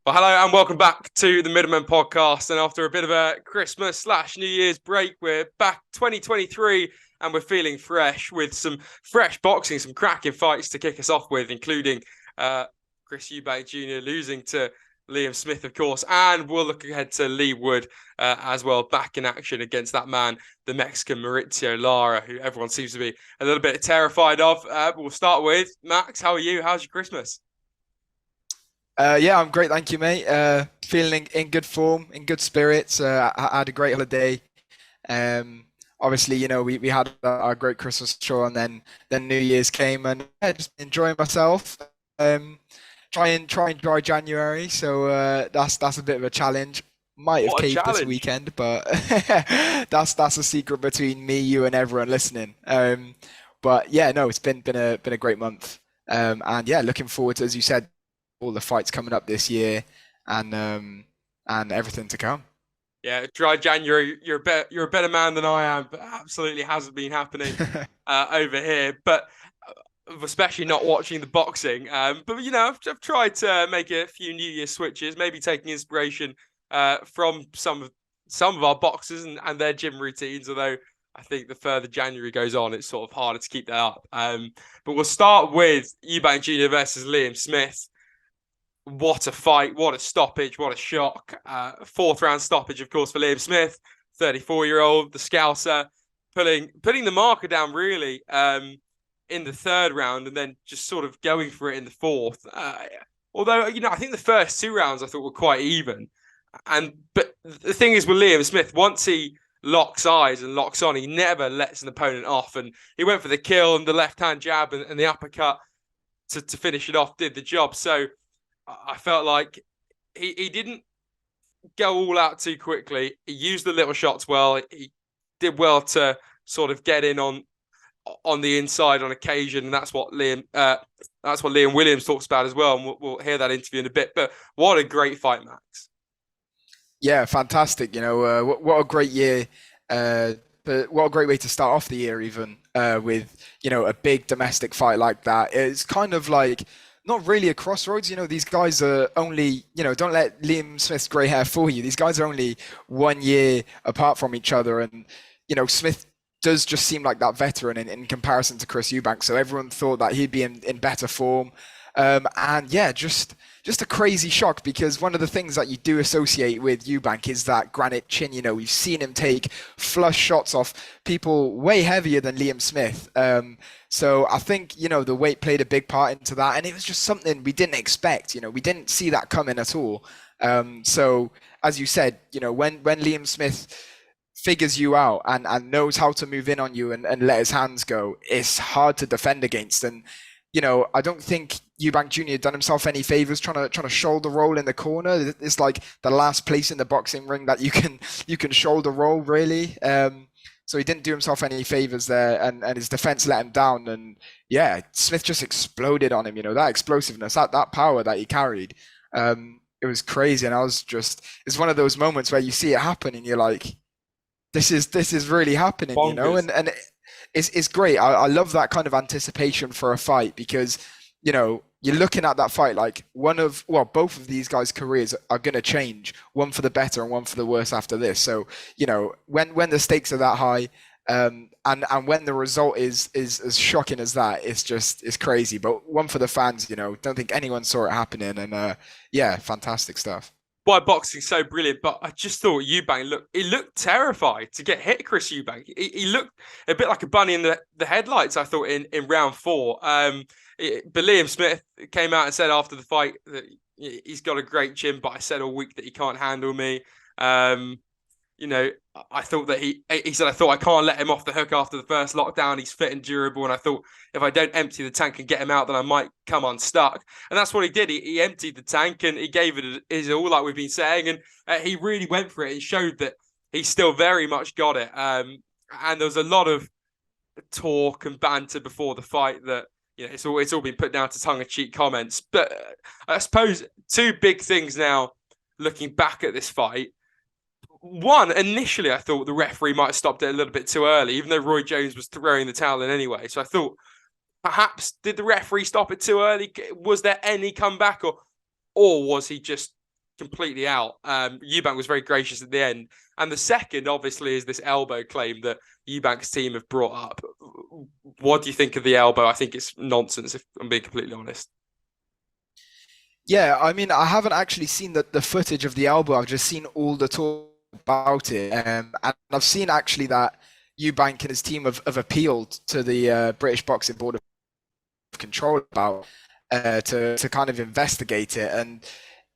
Well, hello and welcome back to the Middlemen podcast. And after a bit of a Christmas/New Year's break, we're back 2023 and we're feeling fresh with some fresh boxing, some cracking fights to kick us off with, including Chris Eubank Jr. losing to Liam Smith, of course. And we'll look ahead to Leigh Wood as well, back in action against that man, the Mexican Mauricio Lara, who everyone seems to be a little bit terrified of. But we'll start with Max. How are you? How's your Christmas? Yeah, I'm great, thank you, mate. Feeling in good form, in good spirits. I had a great holiday. Um, Obviously, we had our great Christmas show, and then New Year's came, and yeah, just enjoying myself. Um, try and dry January, so that's a bit of a challenge. Might have What a caved this challenge. weekend, but that's a secret between me, you, and everyone listening. But yeah, no, it's been a great month. And yeah, looking forward to, as you said, all the fights coming up this year, and everything to come. Yeah, dry January. You're a better man than I am, but absolutely hasn't been happening over here. But especially not watching the boxing. But I've tried to make a few New Year switches, maybe taking inspiration from some of our boxers and their gym routines. Although I think the further January goes on, it's sort of harder to keep that up. But we'll start with Eubank Jr. versus Liam Smith. What a fight, what a stoppage, what a shock. Fourth round stoppage, of course, for Liam Smith, 34-year-old, the Scouser, putting the marker down really in the third round and then just sort of going for it in the fourth. Although, I think the first two rounds I thought were quite even. But the thing is with Liam Smith, once he locks eyes and locks on, he never lets an opponent off. And he went for the kill and the left-hand jab and the uppercut to finish it off, did the job. So I felt like he didn't go all out too quickly. He used the little shots well. He did well to sort of get in on the inside on occasion, and that's what Liam Williams talks about as well. And we'll hear that interview in a bit. But what a great fight, Max! Yeah, fantastic. What a great year. But what a great way to start off the year, even with a big domestic fight like that. It's kind of like not really a crossroads. These guys are only, don't let Liam Smith's grey hair fool you. These guys are only 1 year apart from each other. And, Smith does just seem like that veteran in comparison to Chris Eubank. So everyone thought that he'd be in better form. And yeah, just a crazy shock, because one of the things that you do associate with Eubank is that granite chin. We've seen him take flush shots off people way heavier than Liam Smith. So I think, the weight played a big part into that. And it was just something we didn't expect. We didn't see that coming at all. So as you said, when Liam Smith figures you out and knows how to move in on you and let his hands go, it's hard to defend against. And I don't think Eubank Jr. done himself any favors trying to shoulder roll in the corner. It's like the last place in the boxing ring that you can shoulder roll, really. So he didn't do himself any favors there, and his defense let him down. And yeah, Smith just exploded on him. That explosiveness, that power that he carried. It was crazy, and it's one of those moments where you see it happen, and you're like, this is really happening, Bonkers. and it's great. I love that kind of anticipation for a fight, because you're looking at that fight like both of these guys' careers are going to change, one for the better and one for the worse after this. So when the stakes are that high, and when the result is as shocking as that, it's crazy. But one for the fans, don't think anyone saw it happening, and yeah, fantastic stuff. Why boxing's so brilliant, but I just thought he looked terrified to get hit, Chris Eubank. He looked a bit like a bunny in the headlights, I thought, in round four. But Liam Smith came out and said after the fight that he's got a great chin, but I said all week that he can't handle me. I thought that he said, I thought I can't let him off the hook after the first lockdown. He's fit and durable. And I thought if I don't empty the tank and get him out, then I might come unstuck. And that's what he did. He emptied the tank and he gave it his all, like we've been saying. And he really went for it. He showed that he still very much got it. And there was a lot of talk and banter before the fight that, it's all been put down to tongue-in-cheek comments. But I suppose two big things now, looking back at this fight. One, initially, I thought the referee might have stopped it a little bit too early, even though Roy Jones was throwing the towel in anyway. So I thought, perhaps, did the referee stop it too early? Was there any comeback, or was he just completely out. Eubank was very gracious at the end. And the second, obviously, is this elbow claim that Eubank's team have brought up. What do you think of the elbow? I think it's nonsense, if I'm being completely honest. Yeah, I mean, I haven't actually seen the footage of the elbow. I've just seen all the talk about it, and I've seen actually that Eubank and his team have appealed to the British Boxing Board of Control about to kind of investigate it. And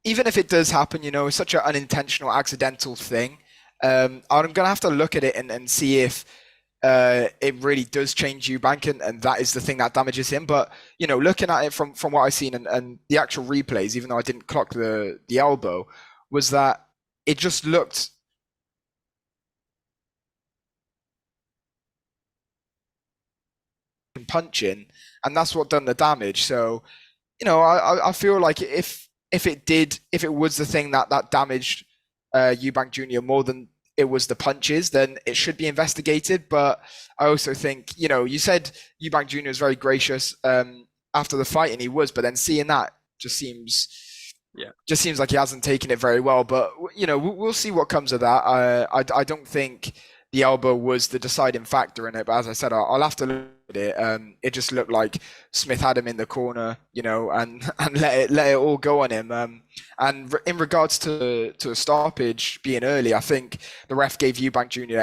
even if it does happen, it's such an unintentional, accidental thing. I'm gonna have to look at it and see if it really does change Eubank, and that is the thing that damages him. But looking at it from what I've seen and the actual replays, even though I didn't clock the elbow, was that it just looked punching, and that's what done the damage. So I feel like if it was the thing that damaged Eubank Jr. more than it was the punches, then it should be investigated. But I also think, you said Eubank Jr. is very gracious after the fight, and he was, but then seeing that just seems like he hasn't taken it very well. But we'll see what comes of that. I don't think the elbow was the deciding factor in it, but as I said, I'll have to look at it. It just looked like Smith had him in the corner, and let it all go on him. And in regards to a stoppage being early, I think the ref gave Eubank Jr.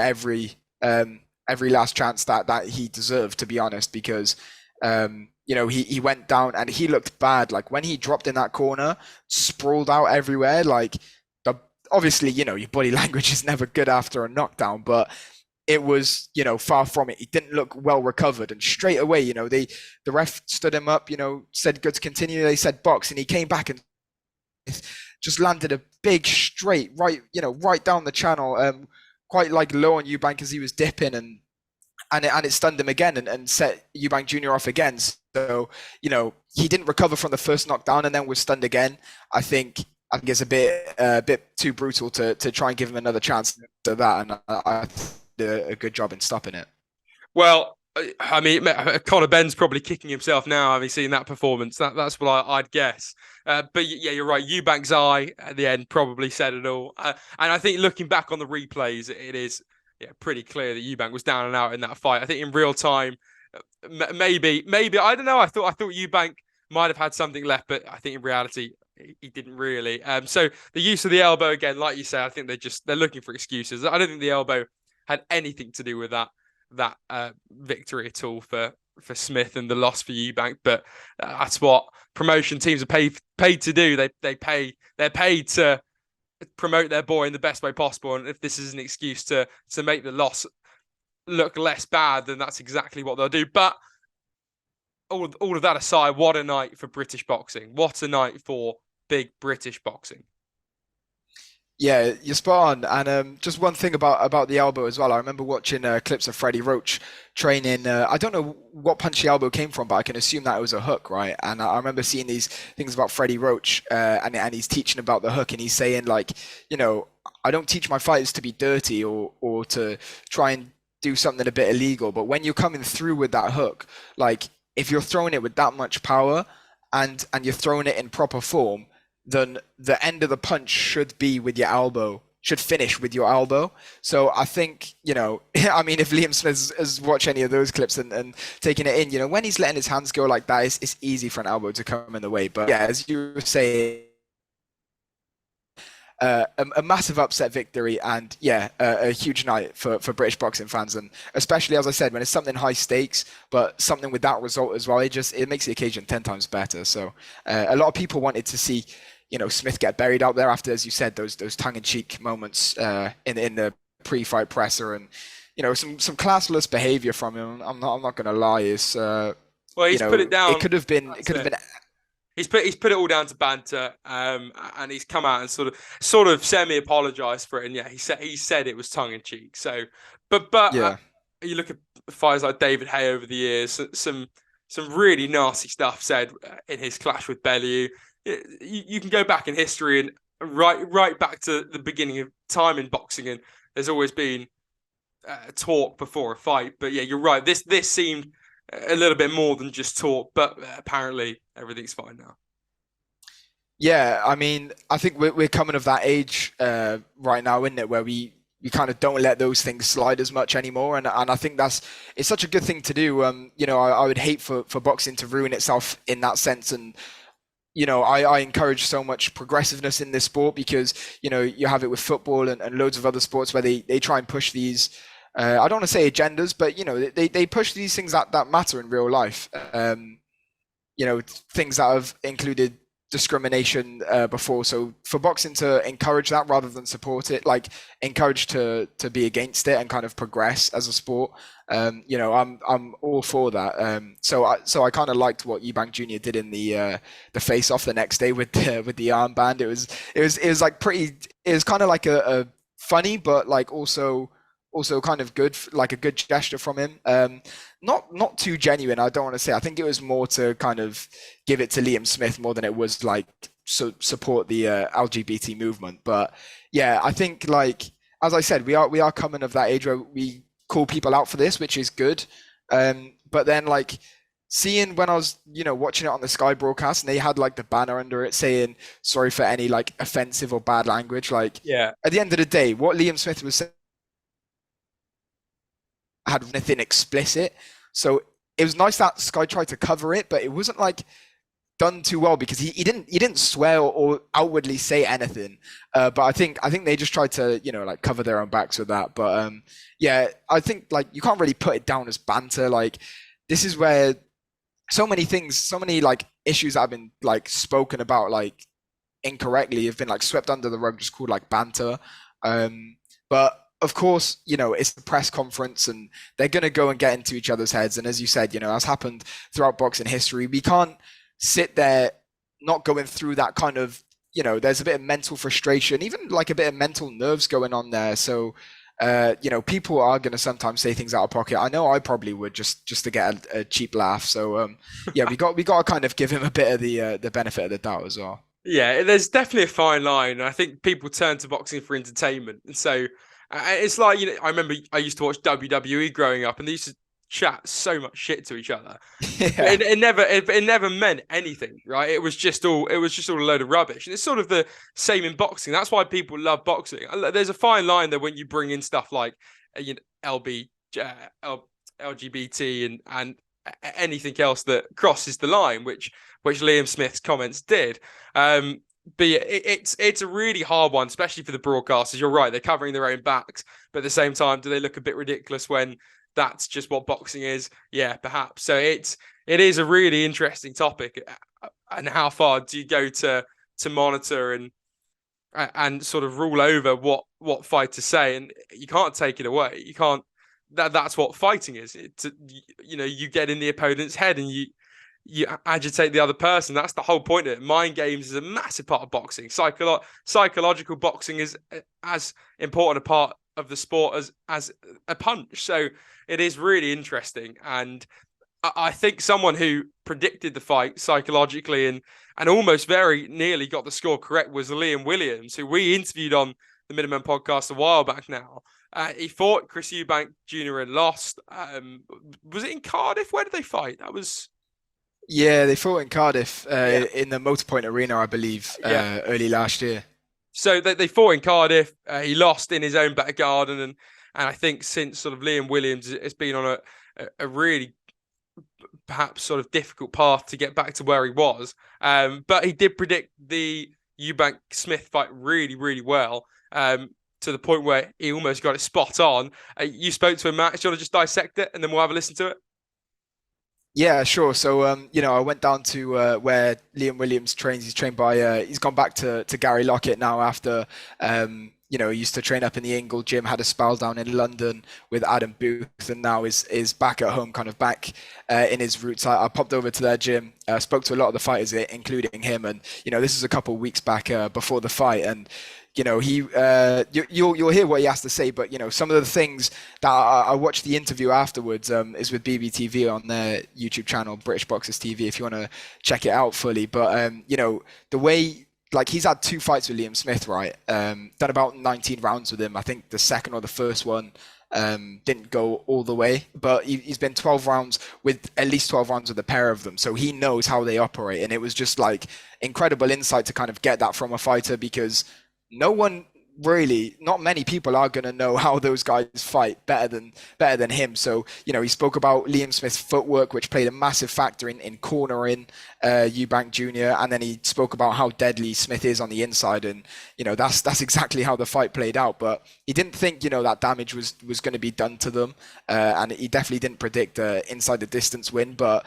every last chance that he deserved, to be honest, because he went down and he looked bad. Like when he dropped in that corner, sprawled out everywhere. Like obviously, your body language is never good after a knockdown, but it was, far from it. He didn't look well recovered, and straight away, the ref stood him up, said good to continue. They said box, and he came back and just landed a big straight right down the channel, quite like low on Eubank as he was dipping, and it stunned him again and set Eubank Jr. off again. So, he didn't recover from the first knockdown and then was stunned again. I think it's a bit too brutal to try and give him another chance to that, and I did a good job in stopping it. Well, I mean, Conor Benn's probably kicking himself now having seen that performance. That's what I'd guess. But yeah, you're right. Eubank's eye at the end probably said it all. And I think looking back on the replays, it is pretty clear that Eubank was down and out in that fight. I think in real time, maybe I don't know. I thought Eubank might have had something left, but I think in reality he didn't really. So the use of the elbow again, like you say, I think they're looking for excuses. I don't think the elbow had anything to do with that victory at all for Smith and the loss for Eubank. But that's what promotion teams are paid to do. They're paid to promote their boy in the best way possible. And if this is an excuse to make the loss look less bad, then that's exactly what they'll do. But all of that aside, what a night for British boxing. What a night for big British boxing. Yeah, you're spot on. And just one thing about the elbow as well. I remember watching clips of Freddie Roach training. I don't know what punch the elbow came from, but I can assume that it was a hook, right? And I remember seeing these things about Freddie Roach, and he's teaching about the hook, and he's saying like, I don't teach my fighters to be dirty or to try and do something a bit illegal, but when you're coming through with that hook, like if you're throwing it with that much power and you're throwing it in proper form, then the end of the punch should be with your elbow, should finish with your elbow. So I think, I mean, if Liam Smith has watched any of those clips and taking it in, when he's letting his hands go like that, it's easy for an elbow to come in the way. But yeah, as you were saying, a massive upset victory, and a huge night for British boxing fans, and especially, as I said, when it's something high stakes but something with that result as well, it makes the occasion 10 times better. So a lot of people wanted to see Smith get buried out there after, as you said, those tongue-in-cheek moments in the pre-fight presser, and some classless behavior from him. I'm not gonna lie, it's well, he's put it down. It could have been He's put it all down to banter, and he's come out and sort of semi-apologized for it. And yeah, he said it was tongue in cheek. So, but yeah. You look at fighters like David Haye over the years, some really nasty stuff said in his clash with Bellew. You can go back in history and right back to the beginning of time in boxing, and there's always been talk before a fight. But yeah, you're right. This seemed a little bit more than just talk, but apparently everything's fine now. Yeah, I mean, I think we're coming of that age right now, isn't it, where we kind of don't let those things slide as much anymore, and I think that's it's such a good thing to do. I would hate for boxing to ruin itself in that sense, and I encourage so much progressiveness in this sport because you have it with football and loads of other sports where they try and push these. I don't want to say agendas, but they push these things that matter in real life. Things that have included discrimination before. So for boxing to encourage that rather than support it, like encourage to be against it and kind of progress as a sport. I'm all for that. So I kind of liked what Eubank Jr. did in the face off the next day with the armband. It was like pretty. It was kind of like a funny, but like also kind of good, like a good gesture from him. Not too genuine, I don't want to say. I think it was more to kind of give it to Liam Smith more than it was like support the LGBT movement. But yeah, I think like as I said, we are coming of that age where we call people out for this, which is good. But then like seeing when I was watching it on the Sky broadcast and they had like the banner under it saying sorry for any like offensive or bad language. Like Yeah. at the end of the day, what Liam Smith was saying had anything explicit. So it was nice that Sky tried to cover it, but it wasn't like done too well because he didn't swear or outwardly say anything. But I think they just tried to like cover their own backs with that. But yeah, I think like you can't really put it down as banter. Like this is where so many things, so many like issues that have been like spoken about like incorrectly have been like swept under the rug, just called like banter. But of course, it's the press conference and they're going to go and get into each other's heads. And as you said, as happened throughout boxing history, we can't sit there not going through that kind of, there's a bit of mental frustration, even like a bit of mental nerves going on there. So, people are going to sometimes say things out of pocket. I know I probably would just to get a cheap laugh. So, yeah, we got to kind of give him a bit of the benefit of the doubt as well. Yeah, there's definitely a fine line. I think people turn to boxing for entertainment, and so it's like I remember I used to watch WWE growing up, and they used to chat so much shit to each other. But Yeah. it never meant anything, right? It was just all a load of rubbish, and it's sort of the same in boxing. That's why people love boxing. There's a fine line there when you bring in stuff like LB, LGBT, and anything else that crosses the line, which Liam Smith's comments did. But yeah, it's a really hard one, especially for the broadcasters. You're right; they're covering their own backs, but at the same time, do they look a bit ridiculous when that's just what boxing is? Yeah, perhaps. So it is a really interesting topic, and how far do you go to monitor and sort of rule over what fighters say, and you can't take it away. You can't. That's what fighting is. You get in the opponent's head and you agitate the other person. That's the whole point of it. Mind games is a massive part of boxing. Psychological boxing is as important a part of the sport as a punch. So it is really interesting. And I think someone who predicted the fight psychologically and almost very nearly got the score correct was Liam Williams, who we interviewed on the Middlemen podcast a while back now. He fought Chris Eubank Jr. and lost. Was it in Cardiff? Where did they fight? That was Yeah, they fought in Cardiff yeah, in the Motorpoint Arena, I believe, yeah. early last year. So they fought in Cardiff. He lost in his own back garden, and I think since sort of Liam Williams has been on a really perhaps sort of difficult path to get back to where he was. But he did predict the Eubank Smith fight really, really well. To the point where he almost got it spot on. You spoke to him, Matt. Do you want to just dissect it and then we'll have a listen to it? Yeah, sure. So, I went down to where Liam Williams trains. He's trained by, he's gone back to Gary Lockett now after, he used to train up in the Ingle gym, had a spell down in London with Adam Booth, and now is back at home, kind of back in his roots. I popped over to their gym, spoke to a lot of the fighters, including him, and this is a couple of weeks back before the fight, and you'll hear what he has to say, but some of the things that I watched the interview afterwards is with BBTV on their YouTube channel, British Boxers TV, if you want to check it out fully. But the way like he's had two fights with Liam Smith, right? Done about 19 rounds with him. I think the second or the first one didn't go all the way, but he's been 12 rounds with at least 12 rounds with a pair of them, so he knows how they operate, and it was just like incredible insight to kind of get that from a fighter because no one really, not many people are going to know how those guys fight better than him. So, he spoke about Liam Smith's footwork, which played a massive factor in cornering Eubank Jr. And then he spoke about how deadly Smith is on the inside. And, that's exactly how the fight played out. But he didn't think, that damage was going to be done to them. And he definitely didn't predict inside the distance win. But,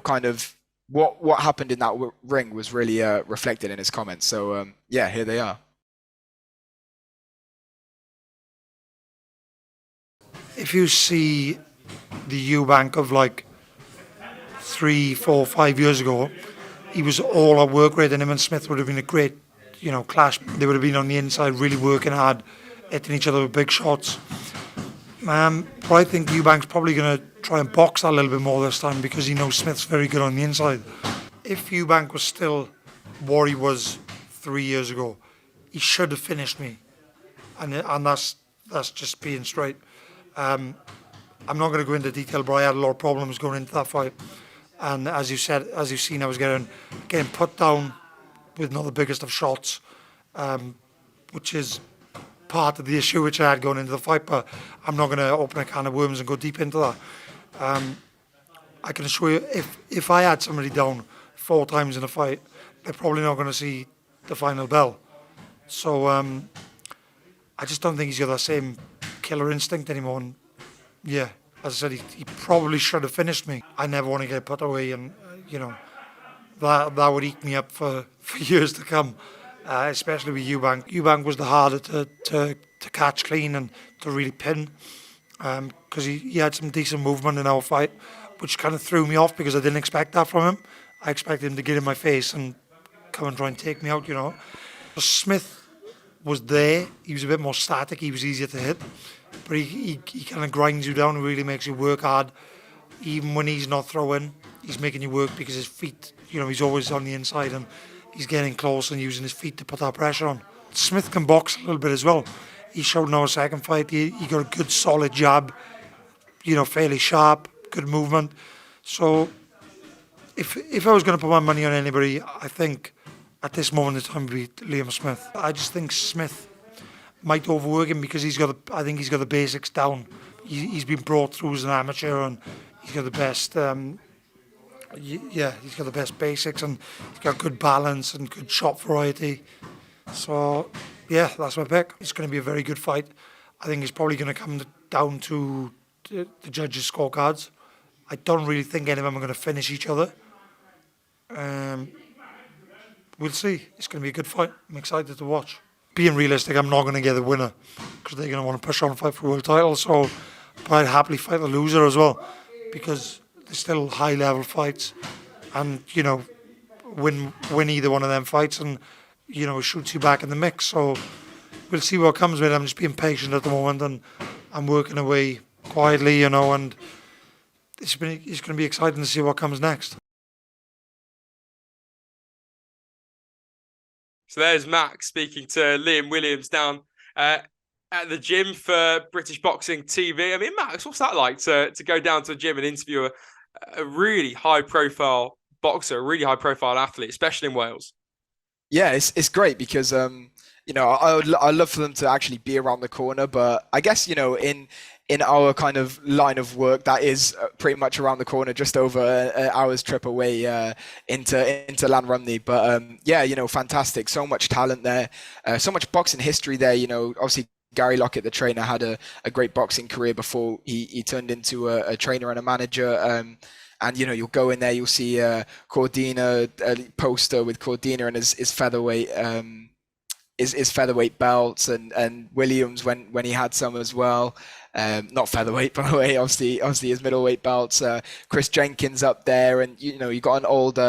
kind of what happened in that ring was really reflected in his comments. So, yeah, here they are. If you see the Eubank of like 3, 4, 5 years ago, he was all at work rate, and him and Smith would have been a great, clash. They would have been on the inside, really working hard, hitting each other with big shots. But I think Eubank's probably going to try and box that a little bit more this time because he knows Smith's very good on the inside. If Eubank was still what he was 3 years ago, he should have finished me, and that's just being straight. I'm not going to go into detail, but I had a lot of problems going into that fight. And as you've seen, I was getting put down with not the biggest of shots, which is part of the issue which I had going into the fight. But I'm not going to open a can of worms and go deep into that. I can assure you, if I had somebody down 4 times in a fight, they're probably not going to see the final bell. So I just don't think he's got that same killer instinct anymore. And yeah, as I said, he probably should have finished me. I never want to get put away, and that would eat me up for years to come, especially with Eubank. Eubank was the harder to catch clean and to really pin, because he had some decent movement in our fight, which kind of threw me off because I didn't expect that from him. I expected him to get in my face and come and try and take me out, Smith was there. He was a bit more static. He was easier to hit, but he kind of grinds you down and really makes you work hard. Even when he's not throwing, he's making you work because his feet, he's always on the inside and he's getting close and using his feet to put that pressure on. Smith can box a little bit as well. He showed in our second fight. He got a good solid jab, fairly sharp, good movement. So if I was going to put my money on anybody, I think at this moment in time would be Liam Smith. I just think Smith might overwork him because I think he's got the basics down. He's been brought through as an amateur and he's got the best. He's got the best basics and he's got good balance and good shot variety. So yeah, that's my pick. It's going to be a very good fight. I think it's probably going to come down to the judges' scorecards. I don't really think any of them are going to finish each other. We'll see. It's going to be a good fight. I'm excited to watch. Being realistic, I'm not going to get the winner because they're going to want to push on and fight for world title. So, but I'd happily fight the loser as well because they're still high-level fights, and win either one of them fights, and shoots you back in the mix. So we'll see what comes with it. I'm just being patient at the moment, and I'm working away quietly, and it's going to be exciting to see what comes next. So there's Max speaking to Liam Williams down at the gym for British Boxing TV. I mean, Max, what's that like to go down to a gym and interview a really high-profile boxer, a really high-profile athlete, especially in Wales? Yeah, it's great because I love for them to actually be around the corner, but I guess in our kind of line of work, that is pretty much around the corner, just over an hour's trip away into Llanrumney. But fantastic. So much talent there, so much boxing history there. Obviously Gary Lockett, the trainer, had a great boxing career before he turned into a trainer and a manager. And you'll go in there, you'll see Cordina, a poster with Cordina and his featherweight. His featherweight belts and Williams when he had some as well. Not featherweight, by the way. Obviously his middleweight belts. Chris Jenkins up there, and you got an old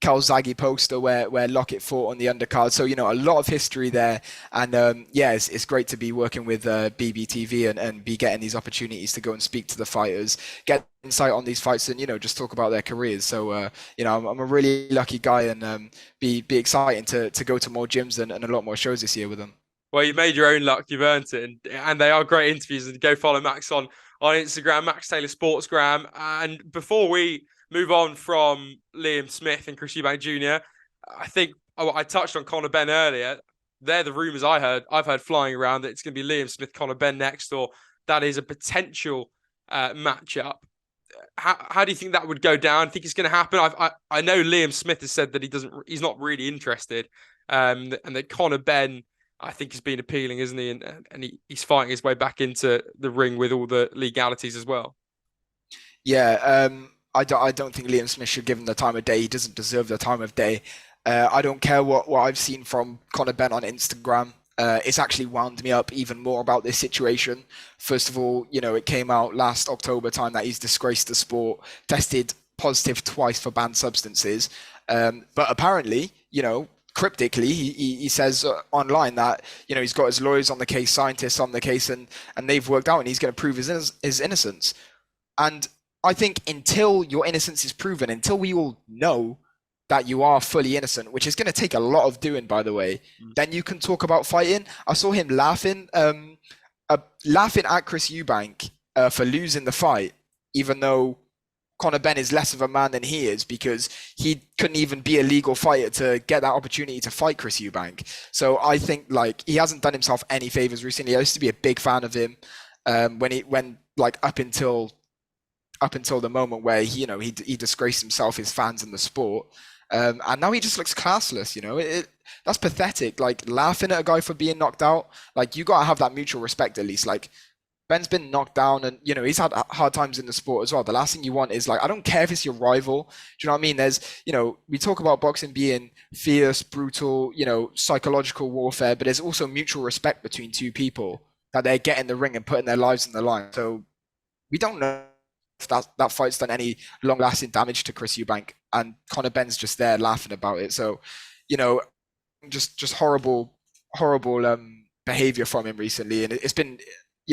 Calzaghe poster where Lockett fought on the undercard. So a lot of history there, and it's great to be working with BBTV and be getting these opportunities to go and speak to the fighters, get insight on these fights, and just talk about their careers. So I'm a really lucky guy, and be exciting to go to more gyms and a lot more shows this year with them. Well, you've made your own luck. You've earned it, and they are great interviews. And go follow Max on Instagram, Max Taylor Sportsgram. And before we move on from Liam Smith and Chris Eubank Jr., I think I touched on Conor Benn earlier. They're the rumours I've heard flying around that it's going to be Liam Smith, Conor Benn next, or that is a potential matchup. How do you think that would go down? I think it's going to happen. I know Liam Smith has said that he's not really interested, and that Conor Benn, I think, has been appealing, isn't he? And he's fighting his way back into the ring with all the legalities as well. Yeah, I don't think Liam Smith should give him the time of day. He doesn't deserve the time of day. I don't care what I've seen from Conor Benn on Instagram. It's actually wound me up even more about this situation. First of all, it came out last October time that he's disgraced the sport, tested positive twice for banned substances. But apparently, cryptically, he says online that, he's got his lawyers on the case, scientists on the case, and they've worked out and he's going to prove his innocence. And I think until your innocence is proven, until we all know that you are fully innocent, which is going to take a lot of doing, by the way, then you can talk about fighting. I saw him laughing at Chris Eubank for losing the fight, even though Conor Benn is less of a man than he is, because he couldn't even be a legal fighter to get that opportunity to fight Chris Eubank. So I think he hasn't done himself any favors recently. I used to be a big fan of him when up until the moment where he disgraced himself, his fans, and the sport. And now he just looks classless, that's pathetic. Laughing at a guy for being knocked out. You got to have that mutual respect at least. Ben's been knocked down and, he's had hard times in the sport as well. The last thing you want is I don't care if it's your rival. Do you know what I mean? There's, we talk about boxing being fierce, brutal, psychological warfare, but there's also mutual respect between two people that they get in the ring and putting their lives on the line. So we don't know if that fight's done any long-lasting damage to Chris Eubank, and Conor Benn's just there laughing about it. So, just horrible behavior from him recently, and it's been,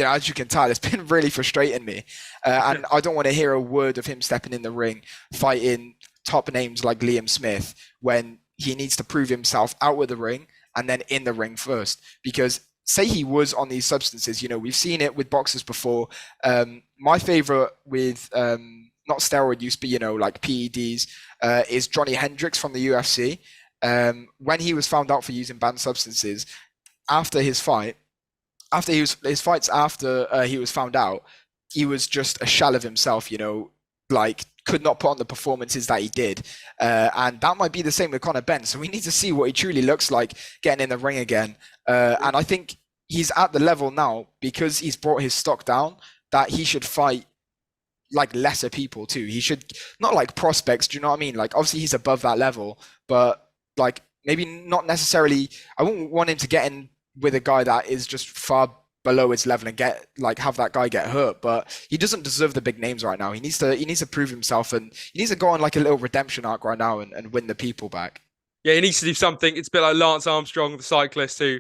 as you can tell, it's been really frustrating me. And I don't want to hear a word of him stepping in the ring, fighting top names like Liam Smith, when he needs to prove himself out of the ring and then in the ring first. Because say he was on these substances, we've seen it with boxers before. My favorite with not steroid use, but like PEDs, is Johnny Hendricks from the UFC. When he was found out for using banned substances, after his fights after he was found out, he was just a shell of himself. Could not put on the performances that he did, and that might be the same with Conor Benn. So we need to see what he truly looks like getting in the ring again. And I think he's at the level now, because he's brought his stock down, that he should fight lesser people too. He should not prospects. Do you know what I mean? Obviously he's above that level, but maybe not necessarily. I wouldn't want him to get in with a guy that is just far below his level and get have that guy get hurt. But he doesn't deserve the big names right now. He needs to prove himself, and he needs to go on a little redemption arc right now and win the people back. Yeah, he needs to do something. It's a bit like Lance Armstrong, the cyclist, who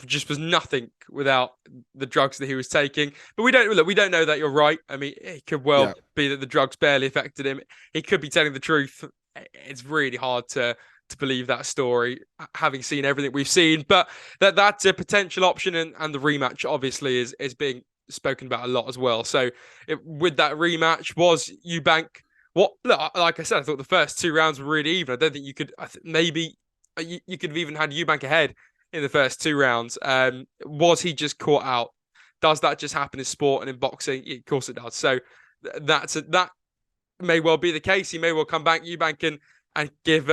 just was nothing without the drugs that he was taking. But we don't know that. You're right. I mean, it could well be that the drugs barely affected him. He could be telling the truth. It's really hard to believe that story, having seen everything we've seen. But that's a potential option, and the rematch obviously is being spoken about a lot as well. So with that rematch, was Eubank, like I said, I thought the first two rounds were really even. I don't think you could, maybe you could have even had Eubank ahead in the first two rounds. Was he just caught out? Does that just happen in sport and in boxing? Yeah, of course it does. So that may well be the case. He may well come back, Eubank, and give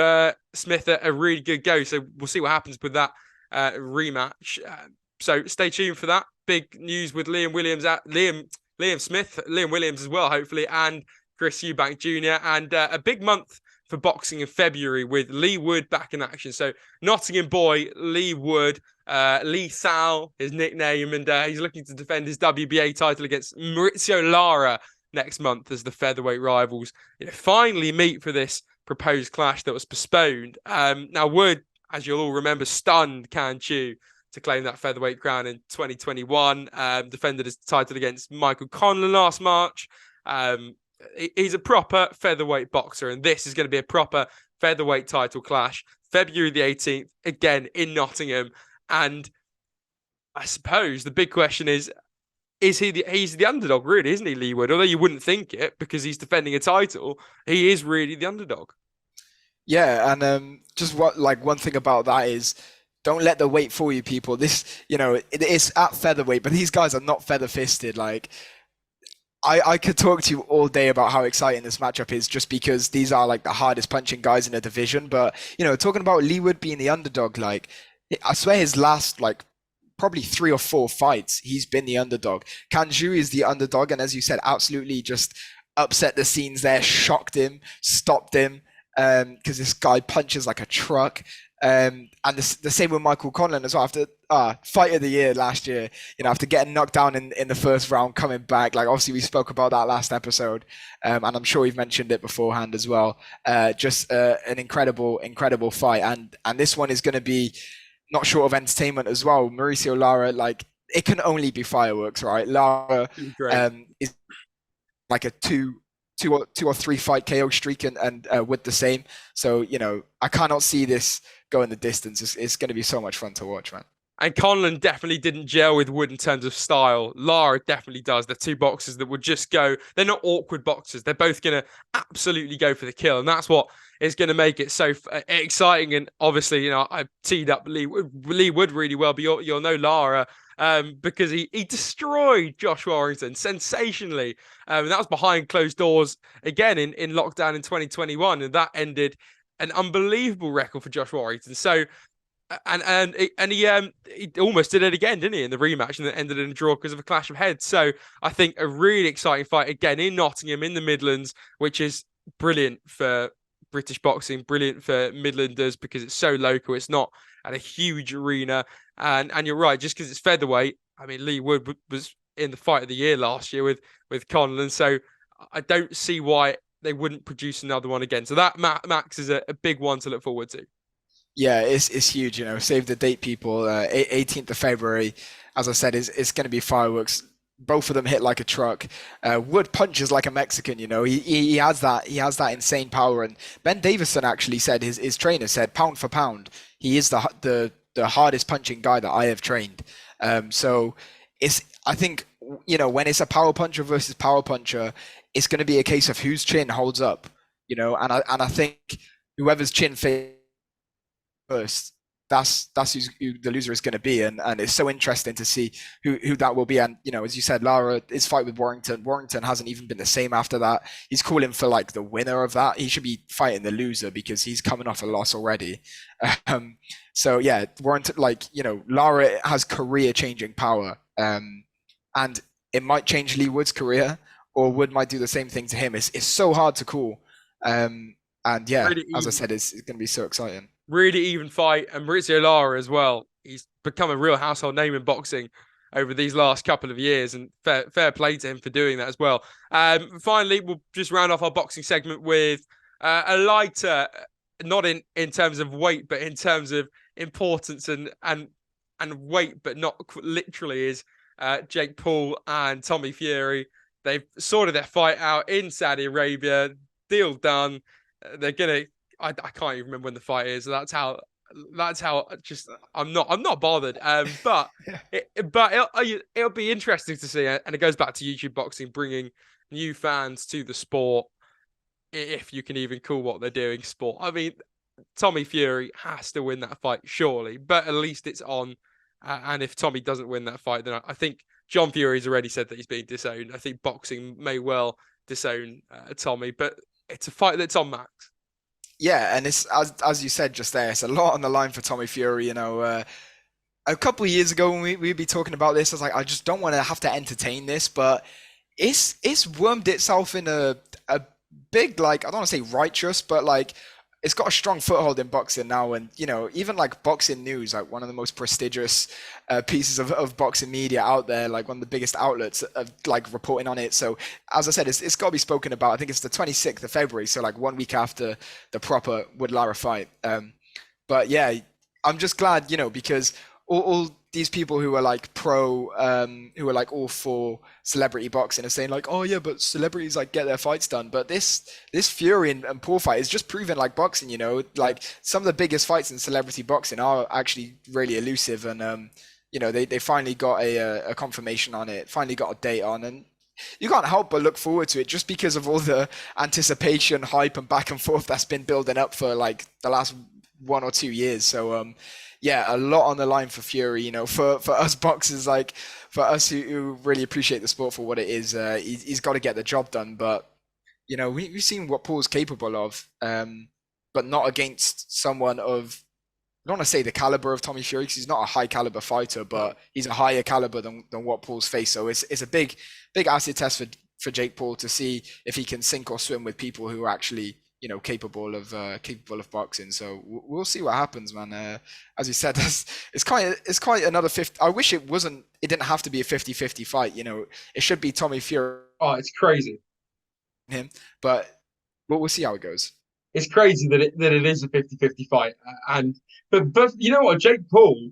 Smith a really good go. So we'll see what happens with that rematch. So stay tuned for that. Big news with Liam Smith, Liam Williams as well, hopefully, and Chris Eubank Jr. And a big month for boxing in February with Leigh Wood back in action. So Nottingham boy, Leigh Wood, Lee Sal, his nickname, and he's looking to defend his WBA title against Mauricio Lara next month as the featherweight rivals finally meet for this proposed clash that was postponed. Now Wood, as you'll all remember, stunned Can Chu to claim that featherweight crown in 2021, defended his title against Michael Conlan last March. He's a proper featherweight boxer, and this is going to be a proper featherweight title clash, February the 18th, again in Nottingham. And I suppose the big question is he's the underdog, really, isn't he, Leigh Wood? Although you wouldn't think it because he's defending a title, he is really the underdog. Yeah, and just what like one thing about that is don't let the weight fool you, people. This, it is at featherweight, but these guys are not feather fisted. Like I could talk to you all day about how exciting this matchup is just because these are like the hardest punching guys in the division. But, talking about Leigh Wood being the underdog, like I swear his last like probably 3 or 4 fights, he's been the underdog. Kanju is the underdog, and as you said, absolutely just upset the scenes there, shocked him, stopped him, because this guy punches like a truck. And the same with Michael Conlan as well. After fight of the year last year, after getting knocked down in the first round, coming back. Like obviously we spoke about that last episode, and I'm sure we've mentioned it beforehand as well. Just an incredible fight, and this one is going to be not short of entertainment as well. Mauricio Lara, like it can only be fireworks, right? Lara is like a two or three fight KO streak and with the same. So, I cannot see this going the distance. It's going to be so much fun to watch, man. And Conlan definitely didn't gel with Wood in terms of style. Lara definitely does. They're two boxers that would just go. They're not awkward boxers. They're both going to absolutely go for the kill. And that's what is going to make it so exciting. And obviously, I teed up Leigh Wood really well, but you'll know Lara because he destroyed Josh Warrington sensationally. And that was behind closed doors again in lockdown in 2021. And that ended an unbelievable record for Josh Warrington. So, and he almost did it again, didn't he, in the rematch, and it ended in a draw because of a clash of heads. So I think a really exciting fight again in Nottingham in the Midlands, which is brilliant for British boxing, brilliant for Midlanders because it's so local. It's not at a huge arena, and you're right, just because it's featherweight. I mean, Leigh Wood was in the fight of the year last year with Conlan, so I don't see why they wouldn't produce another one again. So that Max is a big one to look forward to. Yeah, it's huge. Save the date, people. 18th of February, as I said, it's going to be fireworks. Both of them hit like a truck. Wood punches like a Mexican. He has that insane power. And Ben Davison actually said his trainer said pound for pound, he is the hardest punching guy that I have trained. So I think when it's a power puncher versus power puncher, it's going to be a case of whose chin holds up. And I think whoever's chin first, that's who the loser is going to be, and it's so interesting to see who that will be. And as you said, Lara, his fight with Warrington hasn't even been the same after that. He's calling for like the winner of that. He should be fighting the loser because he's coming off a loss already. So yeah, Warrington, Lara has career changing power, and it might change Leigh Wood's career, or Wood might do the same thing to him. It's so hard to call. And yeah, really, as I said, it's going to be so exciting. Really even fight, and Mauricio Lara as well. He's become a real household name in boxing over these last couple of years, and fair play to him for doing that as well. Finally, we'll just round off our boxing segment with a lighter, not in terms of weight, but in terms of importance and weight, but not literally, is Jake Paul and Tommy Fury. They've sorted their fight out in Saudi Arabia. Deal done. They're gonna. I can't even remember when the fight is. That's how. Just I'm not bothered. But it'll be interesting to see, and it goes back to YouTube boxing, bringing new fans to the sport, if you can even call what they're doing sport. I mean, Tommy Fury has to win that fight, surely, but at least it's on. And if Tommy doesn't win that fight, then I think John Fury's already said that he's being disowned. I think boxing may well disown Tommy, but it's a fight that's on Max. Yeah, and it's as you said just there, it's a lot on the line for Tommy Fury. A couple of years ago when we'd be talking about this, I was like, I just don't want to have to entertain this, but it's wormed itself in a big, like, I don't want to say righteous, but like it's got a strong foothold in boxing now. And even like Boxing News, like one of the most prestigious pieces of boxing media out there, like one of the biggest outlets of like reporting on it. So as I said, it's got to be spoken about. I think it's the 26th of February, so like 1 week after the proper Wood Lara fight. But yeah, I'm just glad, because all these people who are like who are like all for celebrity boxing are saying like, oh yeah, but celebrities like get their fights done. But this Fury and Paul fight is just proven like boxing, like some of the biggest fights in celebrity boxing are actually really elusive. And they finally got a confirmation on it, finally got a date on, and you can't help but look forward to it just because of all the anticipation, hype, and back and forth that's been building up for like the last 1 or 2 years. So yeah, a lot on the line for Fury. For us boxers, like for us who really appreciate the sport for what it is, he's got to get the job done. But we've seen what Paul's capable of, but not against someone of, I don't want to say the caliber of Tommy Fury because he's not a high caliber fighter, but he's a higher caliber than what Paul's faced. So it's a big acid test for Jake Paul to see if he can sink or swim with people who are actually capable of boxing. So we'll see what happens, man. As you said, it's quite another 50. I wish it didn't have to be a 50-50 fight. It should be Tommy Fury. Oh, it's crazy. Him, but we'll see how it goes. It's crazy that it is a 50-50 fight, but you know what, Jake Paul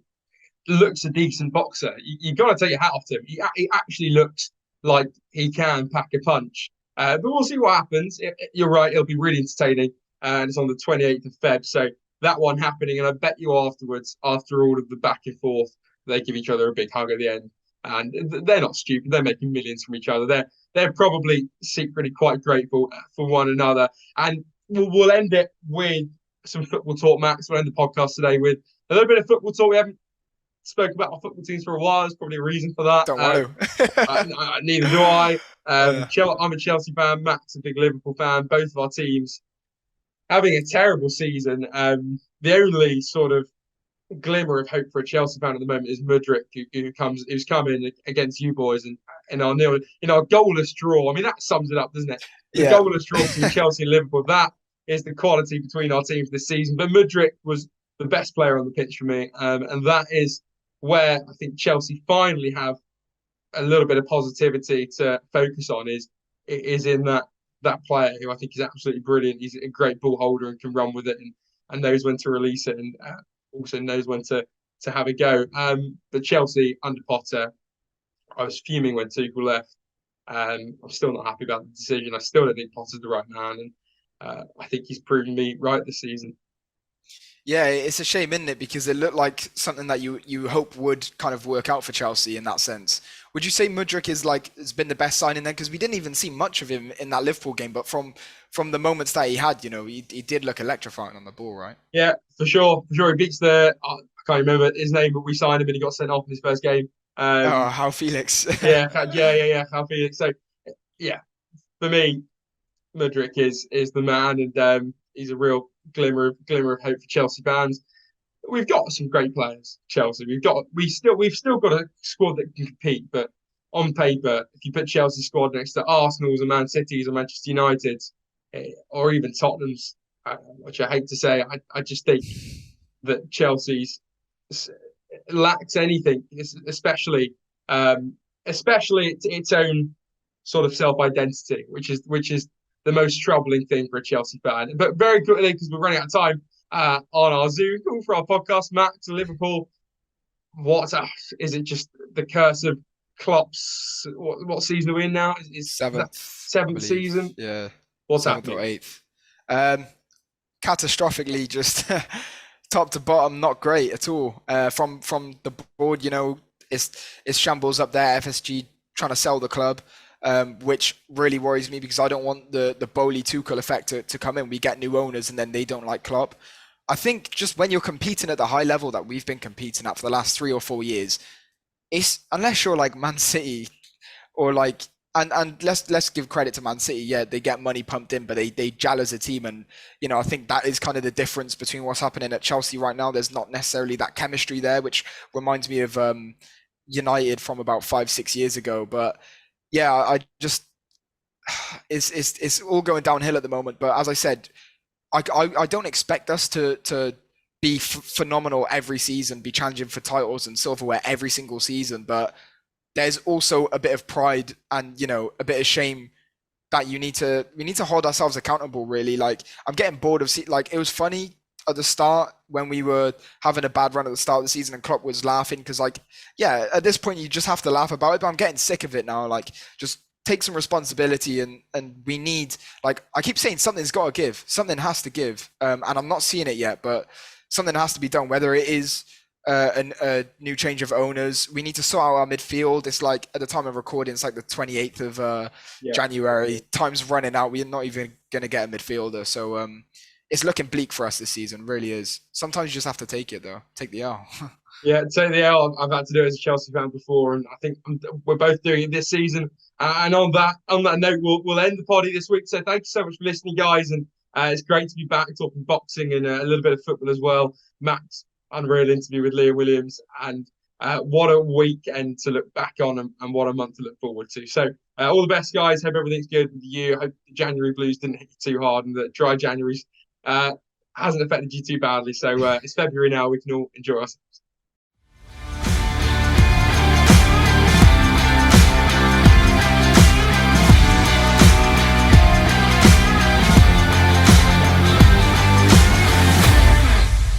looks a decent boxer. You got to take your hat off to him. He actually looks like he can pack a punch. But we'll see what happens. You're right, it'll be really entertaining, and it's on the 28th of Feb. So that one happening, and I bet you afterwards, after all of the back and forth, they give each other a big hug at the end. And they're not stupid. They're making millions from each other. They're probably secretly quite grateful for one another. And we'll end it with some football talk, Max. We'll end the podcast today with a little bit of football talk. We haven't spoken about our football teams for a while. There's probably a reason for that. Don't worry. Neither do I. I'm a Chelsea fan. Max a big Liverpool fan. Both of our teams having a terrible season. The only sort of glimmer of hope for a Chelsea fan at the moment is Mudryk, who's coming against you boys and in our goalless draw. I mean, that sums it up, doesn't it? The goalless draw between Chelsea and Liverpool. That is the quality between our teams this season. But Mudryk was the best player on the pitch for me, and that is where I think Chelsea finally have a little bit of positivity to focus on. Is in that player who I think is absolutely brilliant. He's a great ball holder and can run with it and knows when to release it and also knows when to have a go. But Chelsea under Potter, I was fuming when Tuchel left. I'm still not happy about the decision. I still don't think Potter's the right man, and I think he's proven me right this season. Yeah, it's a shame, isn't it? Because it looked like something that you hope would kind of work out for Chelsea in that sense. Would you say Mudryk has been the best signing then? Because we didn't even see much of him in that Liverpool game, but from the moments that he had, he did look electrifying on the ball, right? Yeah, for sure. He beats I can't remember his name, but we signed him and he got sent off in his first game. How Felix. yeah, how Felix. So, yeah, for me, Mudryk is the man, and he's a real glimmer of hope for Chelsea fans. We've got some great players, Chelsea. We've still got a squad that can compete, but on paper, if you put Chelsea's squad next to Arsenal's and Man City's or Manchester United's, or even Tottenham's, which I hate to say, I just think that Chelsea's lacks anything, especially its own sort of self-identity, which is the most troubling thing for a Chelsea fan. But very quickly, because we're running out of time, on our Zoom call for our podcast, Max, Liverpool. Is it just the curse of Klopp's? What season are we in now? Is seventh season? Yeah. What's 7th happening? or 8th. Catastrophically, just top to bottom, not great at all. From the board, it's shambles up there. FSG trying to sell the club. Which really worries me because I don't want the Bowley Tuchel effect to come in. We get new owners and then they don't like Klopp. I think just when you're competing at the high level that we've been competing at for the last 3 or 4 years, it's unless you're like Man City or like and let's give credit to Man City. Yeah, they get money pumped in, but they gel as a team, and I think that is kind of the difference between what's happening at Chelsea right now. There's not necessarily that chemistry there, which reminds me of United from about 5-6 years ago, but. Yeah, I just it's all going downhill at the moment. But as I said, I don't expect us to be phenomenal every season, be challenging for titles and silverware every single season. But there's also a bit of pride and a bit of shame that we need to hold ourselves accountable. Really, like I'm getting bored of it was funny at the start when we were having a bad run at the start of the season and Klopp was laughing because at this point you just have to laugh about it, but I'm getting sick of it now. Like just take some responsibility and we need, like I keep saying, something's got to give, something has to give, and I'm not seeing it yet, but something has to be done, whether it is a new change of owners. We need to sort out our midfield. It's like at the time of recording, it's like the 28th of Yeah. January. Time's running out. We're not even going to get a midfielder. So it's looking bleak for us this season. Really is. Sometimes you just have to take it though. Take the L. Yeah, take the L. I've had to do it as a Chelsea fan before, and I think we're both doing it this season. And on that note, we'll end the poddy this week. So thank you so much for listening, guys, and it's great to be back talking boxing and a little bit of football as well. Max, unreal interview with Leigh Williams, and what a weekend to look back on, and what a month to look forward to. So all the best, guys. Hope everything's good with you. Hope the January blues didn't hit you too hard, and that dry January's hasn't affected you too badly. So it's February now. We can all enjoy ourselves.